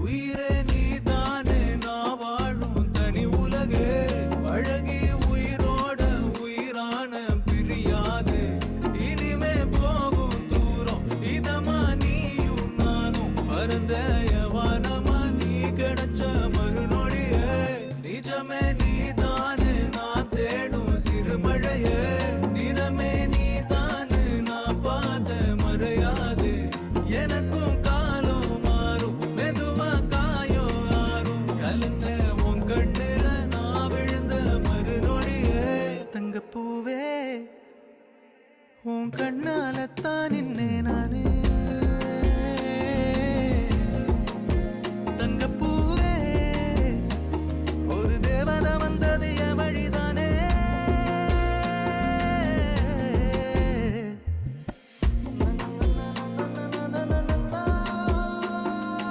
உயிரே நீதானே நான் வாழும் தனி உலகே பழகி உயிரோட உயிரான பிரியாது இனிமே போகும் தூரம் இதமா நீயும் நானும் பரந்த வானம்